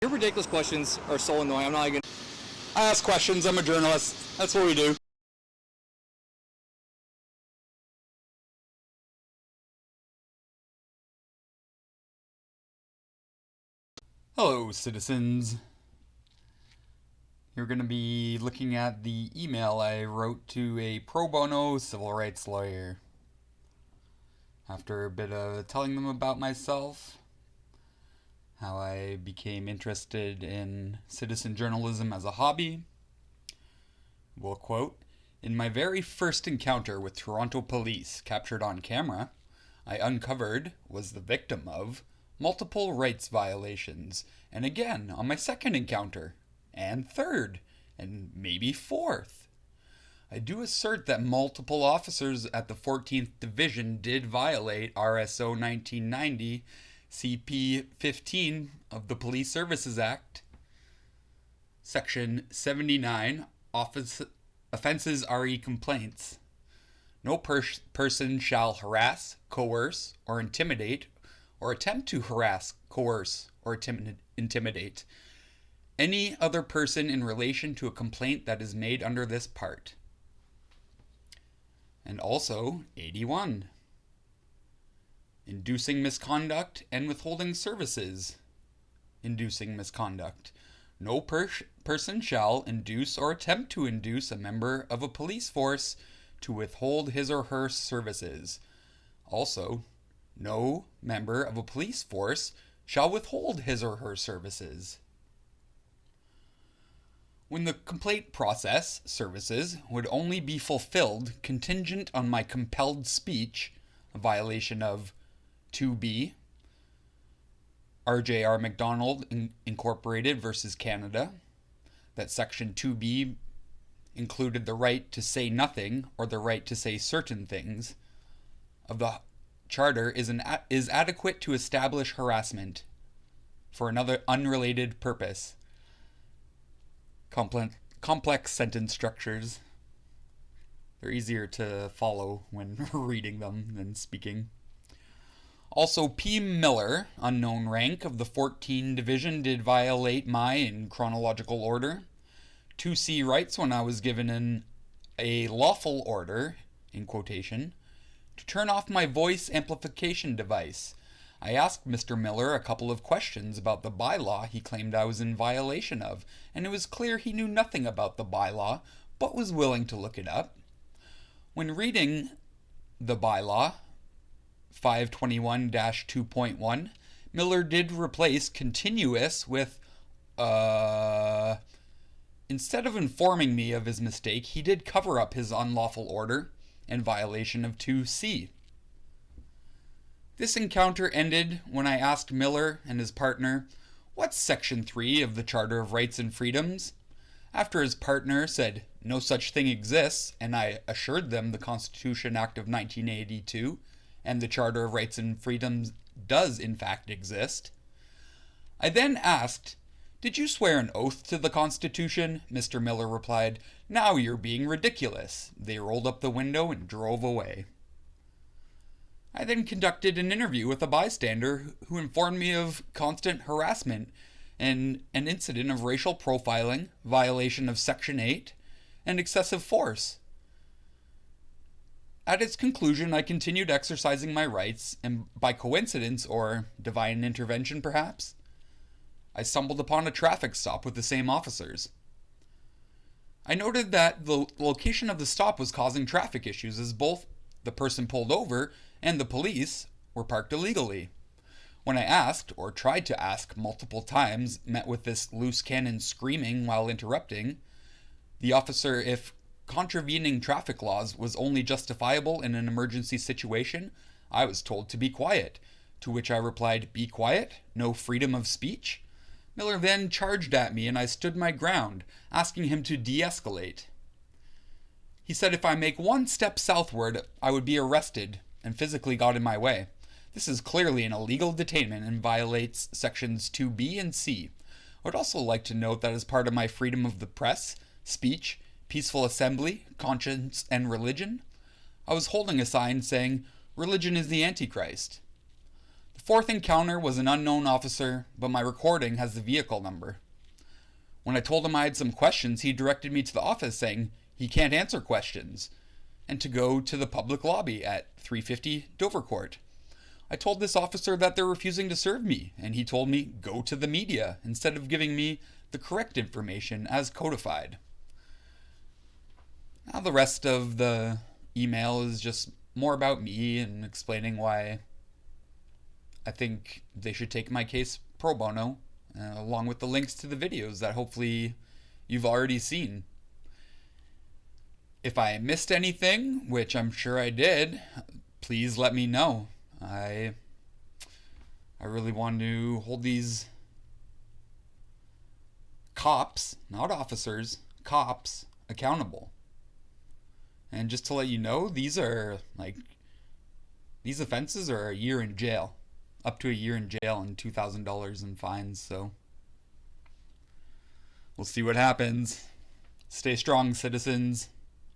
Your ridiculous questions are so annoying. I'm not even. I ask questions. I'm a journalist. That's what we do. Hello, citizens. You're going to be looking at the email I wrote to a pro bono civil rights lawyer. After a bit of telling them about myself, how I became interested in citizen journalism as a hobby, we'll quote, "In my very first encounter with Toronto police captured on camera, I uncovered, was the victim of, multiple rights violations, and again on my second encounter, and third, and maybe fourth. I do assert that multiple officers at the 14th Division did violate RSO 1990 CP 15 of the Police Services Act, Section 79, Offenses RE Complaints. No person shall harass, coerce, or intimidate, or attempt to harass, coerce, or intimidate any other person in relation to a complaint that is made under this part." And also 81. Inducing misconduct and withholding services. Inducing misconduct. No person shall induce or attempt to induce a member of a police force to withhold his or her services. Also, no member of a police force shall withhold his or her services. When the complaint process, services, would only be fulfilled contingent on my compelled speech, a violation of 2B, RJR McDonald Incorporated versus Canada, that Section 2B included the right to say nothing or the right to say certain things of the Charter is adequate to establish harassment for another unrelated purpose. Complex sentence structures. They're easier to follow when reading them than speaking. Also, P. Miller, unknown rank, of the 14 Division, did violate my, in chronological order, 2C rights when I was given a lawful order, in quotation, to turn off my voice amplification device. I asked Mr. Miller a couple of questions about the bylaw he claimed I was in violation of, and it was clear he knew nothing about the bylaw, but was willing to look it up. When reading the bylaw, 521-2.1, Miller did replace continuous with, instead of informing me of his mistake, he did cover up his unlawful order in violation of 2C. This encounter ended when I asked Miller and his partner, "What's Section 3 of the Charter of Rights and Freedoms?" After his partner said, "No such thing exists," and I assured them the Constitution Act of 1982 and the Charter of Rights and Freedoms does in fact exist. I then asked, "Did you swear an oath to the Constitution?" Mr. Miller replied, "Now you're being ridiculous." They rolled up the window and drove away. I then conducted an interview with a bystander who informed me of constant harassment and an incident of racial profiling, violation of Section 8, and excessive force. At its conclusion, I continued exercising my rights, and by coincidence, or divine intervention perhaps, I stumbled upon a traffic stop with the same officers. I noted that the location of the stop was causing traffic issues as both the person pulled over and the police were parked illegally. When I asked, or tried to ask multiple times, met with this loose cannon screaming while interrupting, the officer if contravening traffic laws was only justifiable in an emergency situation, I was told to be quiet, to which I replied, "Be quiet? No freedom of speech?" Miller then charged at me and I stood my ground, asking him to de-escalate. He said if I make one step southward, I would be arrested, and physically got in my way. This is clearly an illegal detainment and violates Sections 2B and C. I would also like to note that as part of my freedom of the press, speech, peaceful assembly, conscience, and religion, I was holding a sign saying, "Religion is the Antichrist." The fourth encounter was an unknown officer, but my recording has the vehicle number. When I told him I had some questions, he directed me to the office saying he can't answer questions and to go to the public lobby at 350 Dovercourt. I told this officer that they're refusing to serve me, and he told me go to the media instead of giving me the correct information as codified. Now the rest of the email is just more about me and explaining why I think they should take my case pro bono, along with the links to the videos that hopefully you've already seen. If I missed anything, which I'm sure I did, please let me know. I really want to hold these cops, not officers, cops, accountable. And just to let you know, these offenses are a year in jail. Up to a year in jail and $2,000 in fines, so we'll see what happens. Stay strong, citizens.